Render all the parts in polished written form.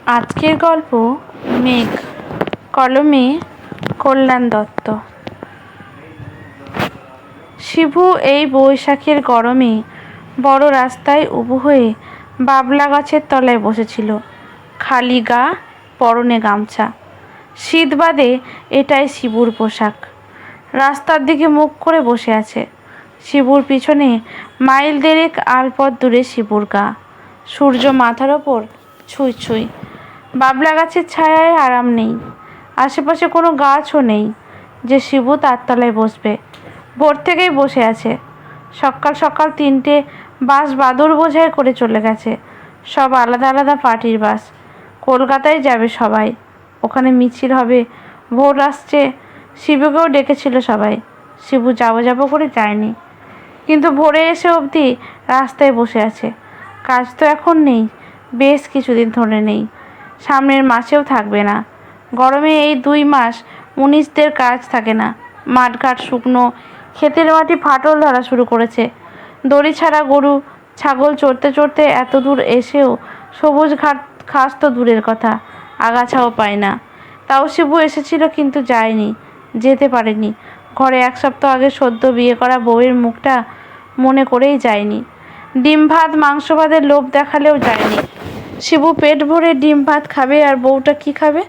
আজকের গল্প মেঘ, কলমে কল্যাণ দত্ত। শিবু এই বৈশাখের গরমে বড় রাস্তায় উবু হয়ে বাবলা গাছের তলায় বসেছিল। খালি গা, পরনে গামছা। শীত বাদে এটাই শিবুর পোশাক। রাস্তার দিকে মুখ করে বসে আছে। শিবুর পিছনে মাইল দেড়েক আলপথ দূরে শিবুর গা। সূর্য মাথার ওপর ছুঁই ছুঁই। বাবলা গাছের ছায়ায় আরাম নেই। আশেপাশে কোনো গাছও নেই যে শিবু তার তলায় বসবে। ভোর থেকেই বসে আছে। সকাল সকাল 3টে বাস বাদুর বোঝাই করে চলে গেছে। সব আলাদা আলাদা পার্টির বাস। কলকাতায় যাবে সবাই। ওখানে মিছিল হবে। ভোর আসছে। শিবুকেও ডেকেছিল সবাই। শিবু যাবো করে যায়নি, কিন্তু ভোরে এসে অবধি রাস্তায় বসে আছে। কাজ তো এখন নেই, বেশ কিছুদিন ধরে নেই, সামনের মাসেও থাকবে না। গরমে এই 2 মাস মুনিশদের কাজ থাকে না। মাঠঘাট শুকনো, ক্ষেতের মাটি ফাটল ধরা শুরু করেছে। দড়ি ছাড়া গরু ছাগল চড়তে চড়তে এত দূর এসেও সবুজ ঘাস তো দূরের কথা, আগাছাও পায় না। তাও শিবু এসেছিল, কিন্তু যায়নি, যেতে পারেনি। ঘরে 1 সপ্তাহ আগে সদ্য বিয়ে করা বউয়ের মুখটা মনে করেই যায়নি। ডিম ভাত মাংস ভাতের লোভ দেখালেও যায়নি। শিবু পেট ভরে ডিম ভাত খাবে, আর বউটা কি খাবে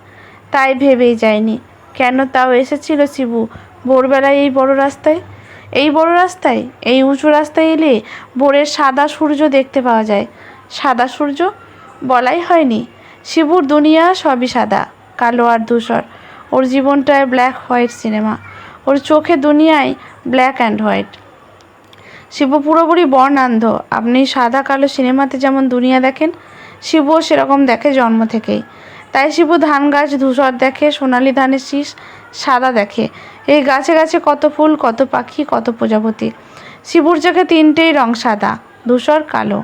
তাই ভেবেই যায়নি। কেন তাও এসেছিল শিবু ভোরবেলায় এই বড় রাস্তায়। এই বড় রাস্তায়, এই উঁচু রাস্তায় এলে ভোরের সাদা সূর্য দেখতে পাওয়া যায়। সাদা সূর্য বলাই হয়নি। শিবুর দুনিয়া সবই সাদা, কালো আর ধূসর। ওর জীবনটায় ব্ল্যাক হোয়াইট সিনেমা। ওর চোখে দুনিয়ায় ব্ল্যাক অ্যান্ড হোয়াইট। শিবু পুরোপুরি বর্ণান্ধ। আপনি সাদা কালো সিনেমাতে যেমন দুনিয়া দেখেন, শিবুও সেরকম দেখে জন্ম থেকেই। তাই শিবু ধান গাছ ধূসর দেখে, সোনালি ধানের শীষ সাদা দেখে। এই গাছে গাছে কত ফুল, কত পাখি, কত প্রজাপতি। শিবুর চোখে 3টেই রং, সাদা, ধূসর, কালো।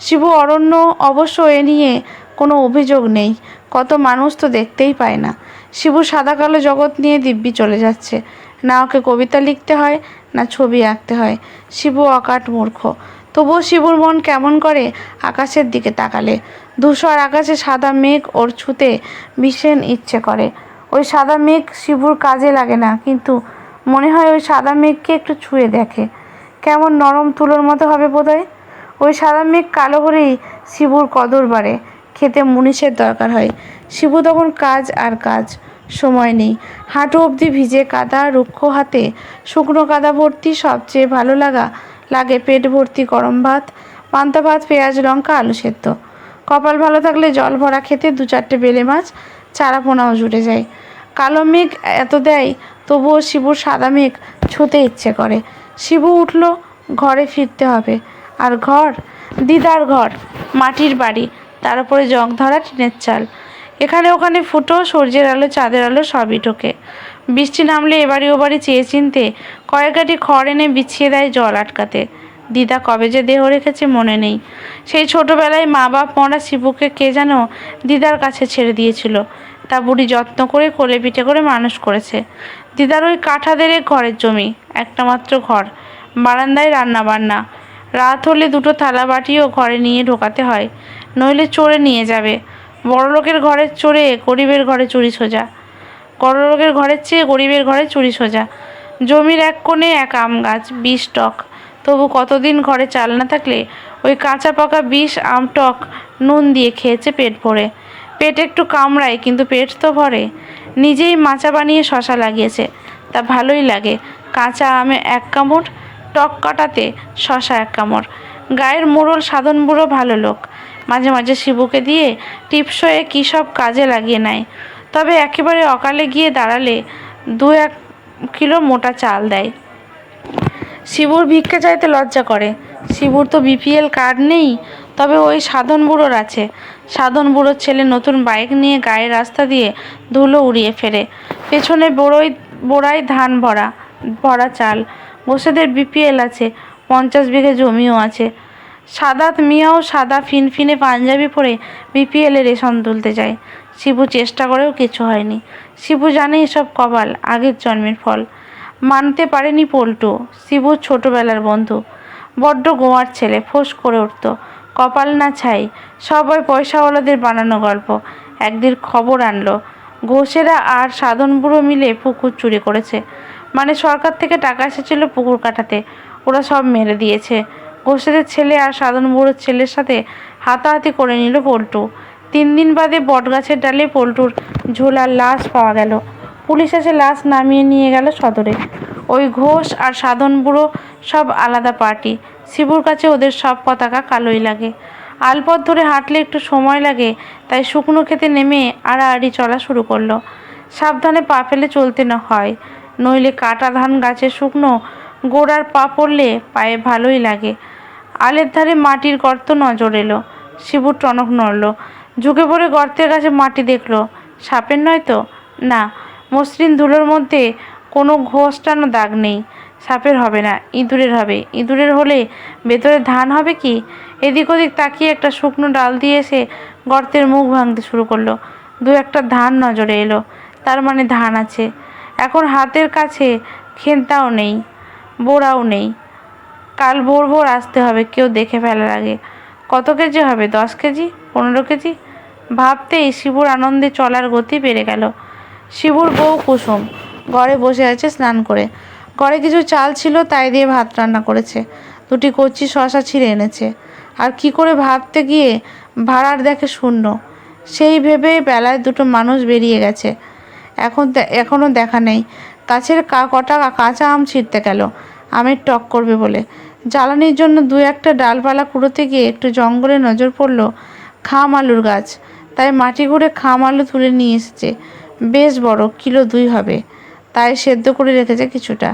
শিবু অরণ্য। অবশ্য এ নিয়ে কোনো অভিযোগ নেই। কত মানুষ তো দেখতেই পায় না। শিবু সাদা কালো জগৎ নিয়ে দিব্যি চলে যাচ্ছে। না ওকে কবিতা লিখতে হয়, না ছবি আঁকতে হয়। শিবু অকাট মূর্খ। তবুও শিবুর মন কেমন করে আকাশের দিকে তাকালে। ধূসর আকাশে সাদা মেঘ ওর ছুঁতে ভীষণ ইচ্ছে করে। ওই সাদা মেঘ শিবুর কাজে লাগে না, কিন্তু মনে হয় ওই সাদা মেঘকে একটু ছুঁয়ে দেখে, কেমন নরম তুলোর মতো হবে বোধহয়। ওই সাদা মেঘ কালো হলেই শিবুর কদর বাড়ে। খেতে মুনিশের দরকার হয়। শিবু তখন কাজ আর কাজ, সময় নেই। হাঁটু অবধি ভিজে কাদা, রুক্ষ হাতে শুকনো কাদা ভর্তি। সবচেয়ে ভালো লাগে পেট ভর্তি গরম ভাত, পান্তা ভাত, পেঁয়াজ লঙ্কা আলু সেদ্ধ। কপাল ভালো থাকলে জল ভরা খেতে 2-4টে বেলে মাছ, চারা পোনাও জুটে যায়। কালো মেঘ এত দেয়, তবুও শিবুর সাদা মেঘ ছুঁতে ইচ্ছে করে। শিবু উঠল, ঘরে ফিরতে হবে। আর ঘর, দিদার ঘর, মাটির বাড়ি, তার উপরে জং ধরা টিনের চাল। এখানে ওখানে ফুটো, সূর্যের আলো, চাঁদের আলো সবই ঢোকে। বৃষ্টি নামলে এবাড়ি ওবাড়ি চেয়ে চিনতে কয়েক গাঁটি খড় এনে বিছিয়ে দেয় জল আটকাতে। দিদা কবে যে দেহ রেখেছে মনে নেই। সেই ছোটবেলায় মা বাপ মরা শিবুকে কে যেন দিদার কাছে ছেড়ে দিয়েছিল। তা বুড়ি যত্ন করে কোলে পিঠে করে মানুষ করেছে। দিদার ওই কাঠাদের ঘরের জমি, একটা মাত্র ঘর, বারান্দায় রান্না বান্না। রাত হলে 2টো থালা বাটিও ঘরে নিয়ে ঢোকাতে হয়, নইলে চোরে নিয়ে যাবে। বড়লোকের ঘরের চোরে গরিবের ঘরে চুরি সোজা। বড়লোকের ঘরের চেয়ে গরিবের ঘরে চুরি সোজা। জমির এক কোণে এক আম গাছ, 20 টক। তবু কতদিন ঘরে চাল না থাকলে ওই কাঁচা পাকা 20 আম টক নুন দিয়ে খেয়েছে পেট ভরে। পেট একটু কামড়ায়, কিন্তু পেট তো ভরে। নিজেই মাচা বানিয়ে শশা লাগিয়েছে, তা ভালোই লাগে। কাঁচা আমে 1 কামড়, টক কাটাতে শশা 1 কামড়। গায়ের মোড়ল সাধন বুড়ো ভালো লোক। মাঝে মাঝে শিবুকে দিয়ে টিপসয়ে কী সব কাজে লাগিয়ে নেয়। তবে একেবারে অকালে গিয়ে দাঁড়ালে 2-1 কিলো মোটা চাল দেয়। শিবুর ভিক্ষে চাইতে লজ্জা করে। শিবুর তো BPL কার্ড নেই, তবে ওই সাধন বুড়োর আছে। সাধন বুড়োর ছেলে নতুন বাইক নিয়ে গায়ের রাস্তা দিয়ে ধুলো উড়িয়ে ফেরে। পেছনে বোড়ায় ধান ভরা চাল। গোসেদের BPL আছে, 50 বিঘে জমিও আছে। সাদাত মিয়াও সাদা ফিনফিনে পাঞ্জাবি পরে BPL রেশন তুলতে যায়। শিবু চেষ্টা করেও কিছু হয়নি। শিবু জানে এসব কপাল, আগের জন্মের ফল। মানতে পারেনি পল্টু, শিবুর ছোটবেলার বন্ধু। বড্ড গোয়ার ছেলে, ফোঁস করে উঠত। কপাল না ছাই, সব ওই পয়সাওয়ালাদের বানানো গল্প। একদিন খবর আনলো ঘোষেরা আর সাধন বুড়ো মিলে পুকুর চুরি করেছে। মানে সরকার থেকে টাকা এসেছিল পুকুর কাটাতে, ওরা সব মেরে দিয়েছে। ঘোষেদের ছেলে আর সাধন বুড়োর ছেলের সাথে হাতাহাতি করে নিল পল্টু। 3 দিন বাদে বটগাছের ডালে পল্টুর ঝোলার লাশ পাওয়া গেল। পুলিশ এসে লাশ নামিয়ে নিয়ে গেল সদরে। ওই ঘোষ আর সাধন বুড়ো সব আলাদা পার্টি। শিবুর কাছে ওদের সব পতাকা কালোই লাগে। আলপথ ধরে হাঁটলে একটু সময় লাগে, তাই শুকনো খেতে নেমে আড়াআড়ি চলা শুরু করলো। সাবধানে পা ফেলে চলতে না হয়, নইলে কাটা ধান গাছে শুকনো গোড়ার পা পড়লে পায়ে ভালোই লাগে। আলের ধারে মাটির গর্ত নজর এলো। শিবুর টনক নড়ল। ঝুঁকে পড়ে গর্তের কাছে মাটি দেখলো। সাপের নয় তো? না, মসৃণ ধুলোর মধ্যে কোনো ঘোষটানো দাগ নেই। সাপের হবে না, ইঁদুরের হবে। ইঁদুরের হলে ভেতরে ধান হবে কি? এদিক ওদিক তাকিয়ে একটা শুকনো ডাল দিয়ে এসে গর্তের মুখ ভাঙতে শুরু করলো। 2-1টা ধান নজরে এলো, তার মানে ধান আছে। এখন হাতের কাছে খেন্তাও নেই, বোড়াও নেই। কাল ভোর ভোর আসতে হবে কেউ দেখে ফেলার আগে। কত কেজি হবে? 10 কেজি? 15 কেজি? ভাবতেই শিবুর আনন্দে চলার গতি বেড়ে গেল। শিবুর বউ কুসুম ঘরে বসে আছে স্নান করে। ঘরে কিছু চাল ছিল, তাই দিয়ে ভাত রান্না করেছে। 2টি কচি শশা ছিঁড়ে এনেছে। আর কি করে ভাবতে গিয়ে ভাড়ার দেখে শূন্য। সেই ভেবে বেলায় 2টো মানুষ বেরিয়ে গেছে, এখনও দেখা নেই। গাছের কটা কাঁচা আম ছিঁড়তে গেল আমের টক করবে বলে। জ্বালানির জন্য 2-1টা ডালপালা কুড়োতে গিয়ে একটু জঙ্গলে নজর পড়ল খাম আলুর গাছ, তাই মাটি ঘুরে খাম আলু তুলে নিয়ে এসেছে। বেশ বড়, কিলো 2 হবে। তাই সেদ্ধ করে রেখেছে কিছুটা।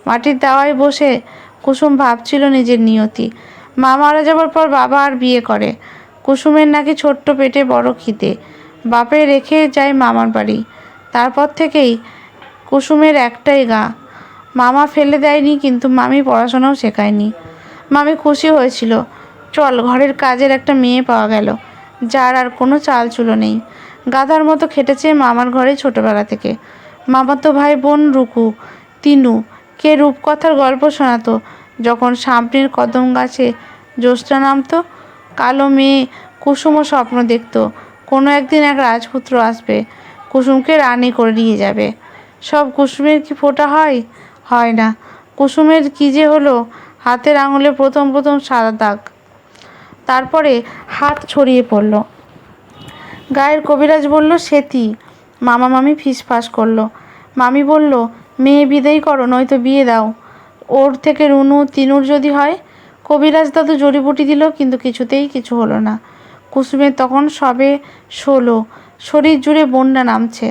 মাটির দাওয়ায় বসে কুসুম ভাবছিল নিজের নিয়তি। মা মারা যাবার পর বাবা আর বিয়ে করে। কুসুমের নাকি ছোট্ট পেটে বড় খিদে। বাপে রেখে যায় মামার বাড়ি। তারপর থেকেই কুসুমের একটাই গা। মামা ফেলে দেয়নি, কিন্তু মামি পড়াশোনাও শেখায়নি। মামি খুশি হয়েছিল, চল ঘরের কাজের একটা মেয়ে পাওয়া গেল, যার আর কোনো চাল চুলো নেই। গাধার মতো খেটেছে মামার ঘরে ছোটবেলা থেকে। মামাতো ভাই বোন রুকু, তিনু, কে রূপকথার গল্প শোনাতো যখন সামনের কদম গাছে জ্যোৎস্না নামতো। কালো মেয়ে কুসুমও স্বপ্ন দেখতো কোনো একদিন এক রাজপুত্র আসবে, কুসুমকে রানী করে নিয়ে যাবে। সব কুসুমের কি ফোঁটা হয়? হয় না। কুসুমের কী যে হলো, হাতের আঙুলে প্রথম প্রথম সাদা দাগ, তারপরে হাত ছড়িয়ে পড়ল। গায়ের কবিরাজ বলল সেতি। মামা মামি ফিসফাস করলো। মামি বলল, মেয়ে বিদেয় করো, নয়তো বিয়ে দাও। ওর থেকে রুনু তিনুর যদি হয়। কবিরাজ দাদু জড়িবুটি দিল, কিন্তু কিছুতেই কিছু হলো না। কুসুমের তখন সবে 16, শরীর জুড়ে বন্যা নামছে।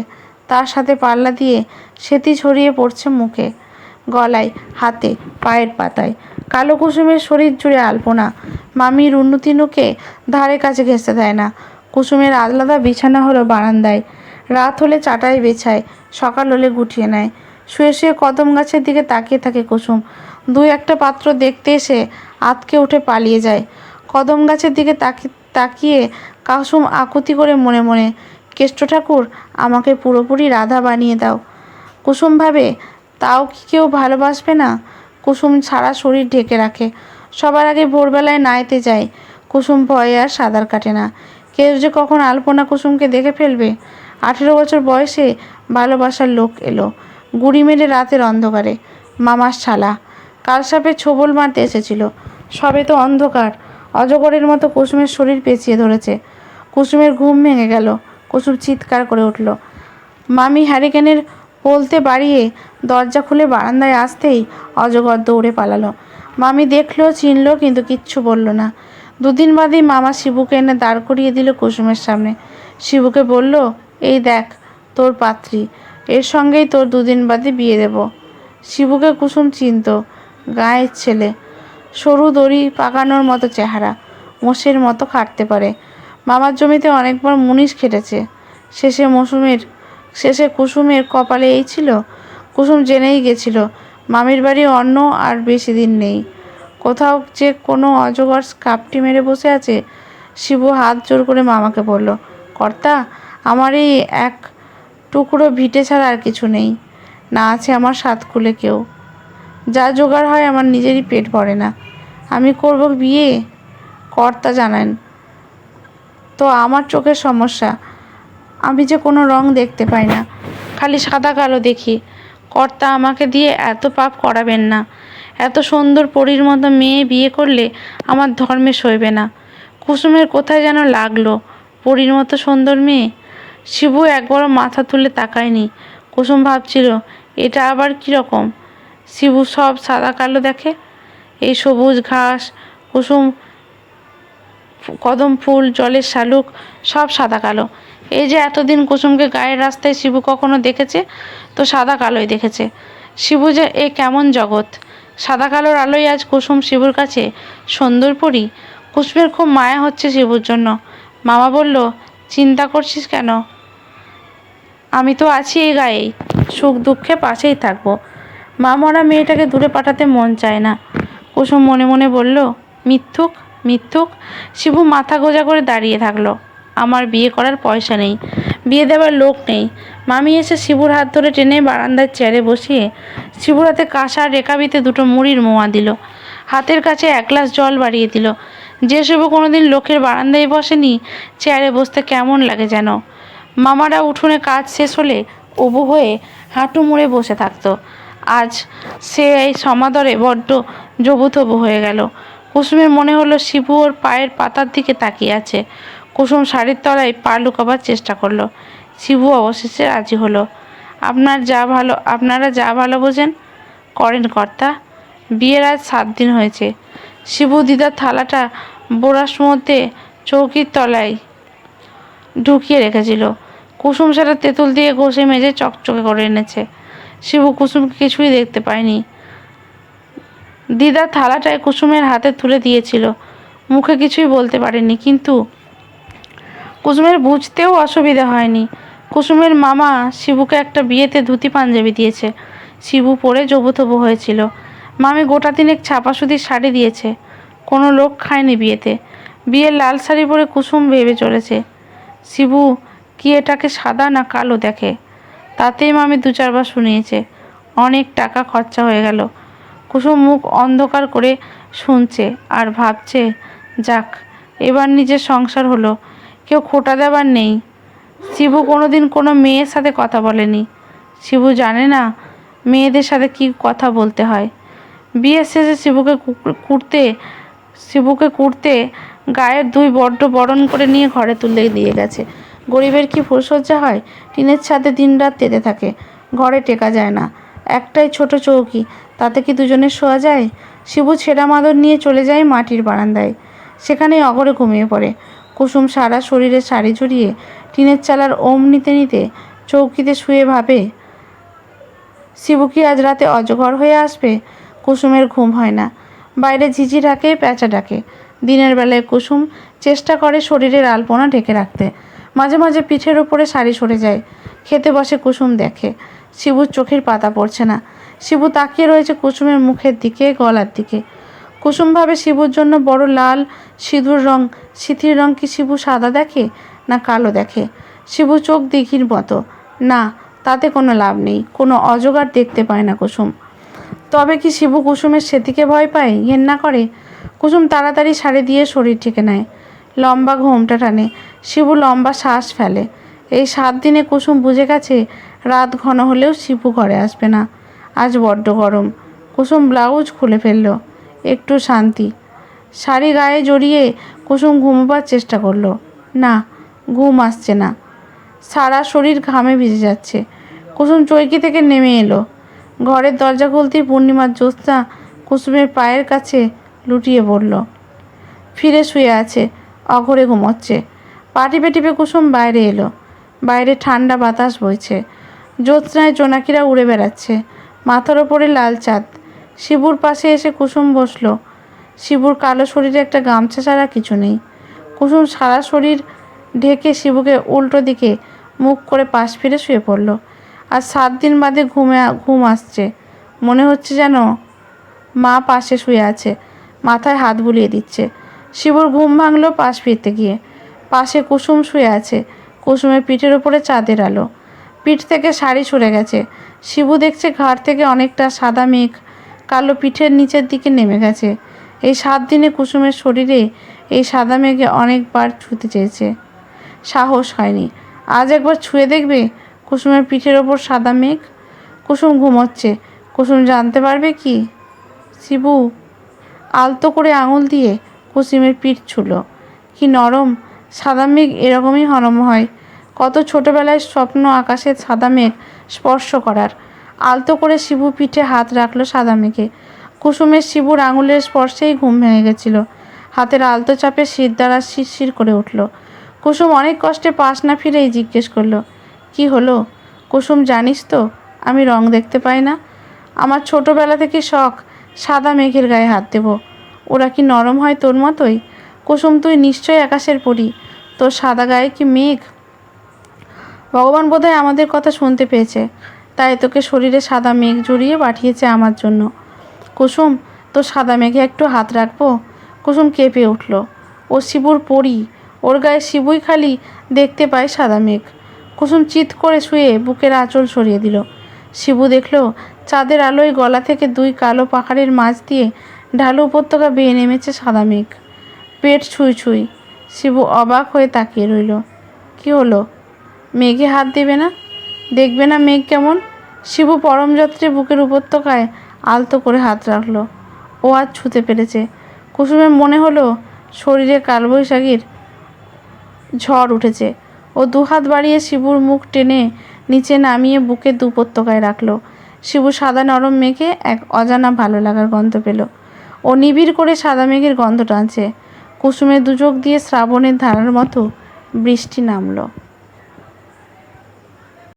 তার সাথে পাল্লা দিয়ে সেতি ছড়িয়ে পড়ছে মুখে, গলায়, হাতে, পায়ের পাতায়। কালো কুসুমের শরীর জুড়ে আলপনা। মামি রুনু তিনুকে ধারে কাছে ঘেঁষতে দেয় না। কুসুমের আলাদা বিছানা হলো বারান্দায়। রাত হলে চাটাই বেছায়, সকাল হলে গুটিয়ে নেয়। শুয়ে শুয়ে কদম গাছের দিকে তাকিয়ে থাকে কুসুম। 2-1টা পাত্র দেখতে এসে আতকে উঠে পালিয়ে যায়। কদম গাছের দিকে তাকিয়ে কুসুম আকুতি করে মনে মনে, কেষ্ট ঠাকুর, আমাকে পুরোপুরি রাধা বানিয়ে দাও। কুসুম ভাবে, তাও কি কেউ ভালোবাসবে না? কুসুম সারা শরীর ঢেকে রাখে। সবার আগে ভোরবেলায় নাইতে যায়। কুসুম ভয়ে আর সাঁতার কাটে না। কেউ যে কখন আলপনা কুসুমকে দেখে ফেলবে। 18 বছর বয়সে ভালোবাসার লোক এলো গুড়ি মেরে রাতের অন্ধকারে। মামার শালা কালসাপের ছোবল মারতে এসেছিল। সবে তো অন্ধকার। অজগরের মতো কুসুমের শরীর পেঁচিয়ে ধরেছে। কুসুমের ঘুম ভেঙে গেল। কুসুম চিৎকার করে উঠল। মামি হ্যারিকেনের বলতে বাড়িয়ে দরজা খুলে বারান্দায় আসতেই অজগর দৌড়ে পালালো। মামি দেখলো, চিনল, কিন্তু কিচ্ছু বলল না। 2 দিন বাদেই মামা শিবুকে এনে দাঁড় করিয়ে দিল কুসুমের সামনে। শিবুকে বলল, এই দেখ তোর পাত্রী, এর সঙ্গেই তোর 2 দিন বাদে বিয়ে দেব। শিবুকে কুসুম চিনত। গায়ের ছেলে, সরু দড়ি পাকানোর মতো চেহারা, মোষের মতো খাটতে পারে। মামার জমিতে অনেকবার মুনিশ খেটেছে। শেষে কুসুমের কপালে এই ছিল। কুসুম জেনেই গেছিল মামির বাড়ি অন্য আর বেশি দিন নেই। কোথাও যে কোনো অজগর কাপটি মেরে বসে আছে। শিবু হাত জোর করে মামাকে বলল, কর্তা, আমার এই এক টুকরো ভিটে ছাড়া আর কিছু নেই। না আছে আমার 7 কুলে কেউ। যা জোগাড় হয় আমার নিজেরই পেট ভরে না। আমি করব বিয়ে? কর্তা জানেন তো আমার চোখের সমস্যা। আমি যে কোনো রং দেখতে পাই না, খালি সাদা কালো দেখি। কর্তা আমাকে দিয়ে এত পাপ করাবেন না। এত সুন্দর পরীর মতো মেয়ে বিয়ে করলে আমার ধর্মে সইবে না। কুসুমের কোথায় যেন লাগলো পরীর মতো সুন্দর মেয়ে। শিবু একবারও মাথা তুলে তাকায়নি। কুসুম ভাবছিল এটা আবার কীরকম। শিবু সব সাদা কালো দেখে। এই সবুজ ঘাস, কুসুম, কদম ফুল, জলের শালুক সব সাদা কালো। এই যে এতদিন কুসুমকে গায়ের রাস্তায় শিবু কখনো দেখেছে তো সাদা কালোই দেখেছে। শিবু যে এ কেমন জগৎ! সাদা কালোর আলোয় আজ কুসুম শিবুর কাছে সুন্দর পরি। কুসুমের খুব মায়া হচ্ছে শিবুর জন্য। মামা বলল, চিন্তা করছিস কেন? আমি তো আছি এই গায়েই, সুখ দুঃখে পাশেই থাকবো। মা মরা মেয়েটাকে দূরে পাঠাতে মন চায় না। কুসুম মনে মনে বলল, মিথ্যুক মিথ্যুক। শিবু মাথা গোজা করে দাঁড়িয়ে থাকলো। আমার বিয়ে করার পয়সা নেই, বিয়ে দেওয়ার লোক নেই। মামি এসে শিবুর হাত ধরে টেনে বারান্দার চেয়ারে বসিয়ে শিবুর হাতে কাঁসার রেকাবিতে দুটো মুড়ির মোয়া দিল। হাতের কাছে এক গ্লাস জল বাড়িয়ে দিল। যে শিবু কোনোদিন লোকের বারান্দায় বসেনি, চেয়ারে বসতে কেমন লাগে যেন। মামারা উঠোনে কাজ শেষ হলে উবু হয়ে হাঁটু মুড়ে বসে থাকতো। আজ সে এই সমাদরে বড্ড জবুথবু হয়ে গেল। কুসুমের মনে হলো শিবু ওর পায়ের পাতার দিকে তাকিয়ে আছে। কুসুম শাড়ির তলায় পা লুকাবার চেষ্টা করলো। শিবু অবশেষে রাজি হলো। আপনারা যা ভালো বোঝেন করেন কর্তা। বিয়ের আজ 7 দিন হয়েছে। শিবু দিদার থালাটা বোরাস মধ্যে চৌকির তলায় ঢুকিয়ে রেখেছিল। কুসুম সেটা তেঁতুল দিয়ে ঘষে মেজে চকচকে করে এনেছে। শিবু কুসুমকে কিছুই দেখতে পায়নি। দিদার থালাটায় কুসুমের হাতে তুলে দিয়েছিল। মুখে কিছুই বলতে পারেনি, কিন্তু কুসুমের বুঝতেও অসুবিধা হয়নি। কুসুমের মামা শিবুকে একটা বিয়েতে ধুতি পাঞ্জাবি দিয়েছে। শিবু পরে জবুথবু হয়েছিল। মামি গোটা 3 ছাপা সুতির শাড়ি দিয়েছে। কোনো লোক খায়নি বিয়েতে। বিয়ের লাল শাড়ি পরে কুসুম ভেবে চলেছে শিবু কি এটাকে সাদা না কালো দেখে। তাতেই মামি 2-4 বার শুনিয়েছে। অনেক টাকা খরচা হয়ে গেল। কুসুম মুখ অন্ধকার করে শুনছে আর ভাবছে, যাক, এবার নিজের সংসার হলো, কেউ খোঁটা দেবার নেই। শিবু কোনোদিন কোনো মেয়ের সাথে কথা বলেনি। শিবু জানে না মেয়েদের সাথে কি কথা বলতে হয়। বিয়ের শেষে শিবুকে কুড়তে গায়ের 2 বড্ড বরণ করে নিয়ে ঘরে তুলে দিয়ে গেছে। গরিবের কি ফুলসজ্জা হয়? টিনের ছাদে দিনরাত তেতে থাকে। ঘরে টেকা যায় না। একটাই ছোট চৌকি, তাতে কি দুজনে শোয়া যায়? শিবু ছেঁড়া মাদর নিয়ে চলে যায় মাটির বারান্দায়। সেখানেই অগরে ঘুমিয়ে পড়ে। কুসুম সারা শরীরে শাড়ি জড়িয়ে টিনের চালার ওম নিতে নিতে চৌকিতে শুয়ে ভাবে, শিবু কি আজ রাতে অজগর হয়ে আসবে? কুসুমের ঘুম হয় না। বাইরে ঝিঝি ডাকে, প্যাঁচা ডাকে। দিনের বেলায় কুসুম চেষ্টা করে শরীরের আলপনা ঢেকে রাখতে। মাঝে মাঝে পিঠের উপরে শাড়ি সরে যায়। খেতে বসে কুসুম দেখে শিবুর চোখের পাতা পড়ছে না। শিবু তাকিয়ে রয়েছে কুসুমের মুখের দিকে, গলার দিকে। কুসুম ভাবে শিবুর জন্য বড় লাল সিঁথির রং কি শিবু সাদা দেখে না কালো দেখে? শিবু চোখ দিঘির মতো। না, তাতে কোনো লাভ নেই। কোনো অজগর দেখতে পায় না কুসুম। তবে কি শিবু কুসুমের সেদিকে ভয় পায়, ঘেন্না করে? কুসুম তাড়াতাড়ি শাড়ি দিয়ে শরীর ঢেকে নেয়। লম্বা ঘোমটা টানে। শিবু লম্বা শ্বাস ফেলে। এই 7 দিনে কুসুম বুঝে গেছে রাত ঘন হলেও শিবু ঘরে আসবে না। আজ বড্ড গরম। কুসুম ব্লাউজ খুলে ফেলল। একটু শান্তি। শাড়ি গায়ে জড়িয়ে কুসুম ঘুমোবার চেষ্টা করলো। না, ঘুম আসছে না। সারা শরীর ঘামে ভিজে যাচ্ছে। কুসুম চৌকি থেকে নেমে এলো। ঘরের দরজা খুলতেই পূর্ণিমার জ্যোৎস্না কুসুমের পায়ের কাছে লুটিয়ে পড়ল। ফিরে শুয়ে আছে, অঘরে ঘুমোচ্ছে। পা টিপে টিপে কুসুম বাইরে এলো। বাইরে ঠান্ডা বাতাস বইছে। জ্যোৎস্নায় জোনাকিরা উড়ে বেড়াচ্ছে। মাথার ওপরে লাল চাঁদ। শিবুর পাশে এসে কুসুম বসলো। শিবুর কালো শরীরে একটা গামছা ছাড়া কিছু নেই। কুসুম সারা শরীর ঢেকে শিবুকে উল্টো দিকে মুখ করে পাশ ফিরে শুয়ে পড়ল। আর 7 দিন বাদে ঘুম আসছে। মনে হচ্ছে যেন মা পাশে শুয়ে আছে, মাথায় হাত বুলিয়ে দিচ্ছে। শিবুর ঘুম ভাঙলো পাশ ফিরতে গিয়ে। পাশে কুসুম শুয়ে আছে। কুসুমের পিঠের উপরে চাঁদের আলো। পিঠ থেকে শাড়ি সরে গেছে। শিবু দেখছে ঘাড় থেকে অনেকটা সাদা মেঘ কালো পিঠের নিচের দিকে নেমে গেছে। এই 7 দিনে কুসুমের শরীরে এই সাদা মেঘে অনেকবার ছুঁতে চেয়েছে, সাহস হয়নি। আজ একবার ছুঁয়ে দেখবে কুসুমের পিঠের ওপর সাদা মেঘ। কুসুম ঘুমোচ্ছে, কুসুম জানতে পারবে কি? শিবু আলতো করে আঙুল দিয়ে কুসুমের পিঠ ছুলো। কি নরম! সাদা মেঘ এরকমই নরম হয়। কত ছোটবেলায় স্বপ্ন আকাশে সাদা মেঘ স্পর্শ করার। আলতো করে শিবু পিঠে হাত রাখলো সাদা মেঘে। কুসুমের শিবুর আঙুলের স্পর্শেই ঘুম ভেঙে গেছিল। হাতের আলতো চাপে শির দ্বারা শিরশির করে উঠল। কুসুম অনেক কষ্টে পাশ না ফিরেই জিজ্ঞেস করলো, কি হলো? কুসুম, জানিস তো আমি রং দেখতে পাই না। আমার ছোটবেলা থেকে শখ সাদা মেঘের গায়ে হাত দেব। ওরা কি নরম হয় তোর মতোই? কুসুম, তুই নিশ্চয়ই আকাশের পরী, তোর সাদা গায়ে কি মেঘ? ভগবান বোধহয় আমাদের কথা শুনতে পেয়েছে, তাই তোকে শরীরে সাদা মেঘ জড়িয়ে পাঠিয়েছে আমার জন্য। কুসুম, তোর সাদা মেঘে একটু হাত রাখবো? কুসুম কেঁপে উঠল। ও শিবুর পরী, ওর গায়ে শিবুই খালি দেখতে পায় সাদা মেঘ। কুসুম চিৎ করে শুয়ে বুকের আঁচল সরিয়ে দিল। শিবু দেখল চাঁদের আলোয় গলা থেকে দুই কালো পাহাড়ের মাঝ দিয়ে ঢালু উপত্যকা বেয়ে নেমেছে সাদা মেঘ। পেট ছুঁই ছুঁই। শিবু অবাক হয়ে তাকিয়ে রইল। কি হলো? মেঘে হাত দেবে না? দেখবে না মেঘ কেমন? শিবু পরম যত্রে বুকের উপত্যকায় আলতো করে হাত রাখলো। ও আজ ছুঁতে পেরেছে। কুসুমের মনে হলো শরীরে কালবৈশাখীর ঝড় উঠেছে। ও দুহাত বাড়িয়ে শিবুর মুখ টেনে নিচে নামিয়ে বুকের উপত্যকায় রাখলো। শিবু সাদা নরম মেঘে এক অজানা ভালো লাগার গন্ধ পেল। ও নিবিড় করে সাদা মেঘের গন্ধ টানছে। কুসুমের দুচোখ দিয়ে শ্রাবণের ধারার মতো বৃষ্টি নামলো।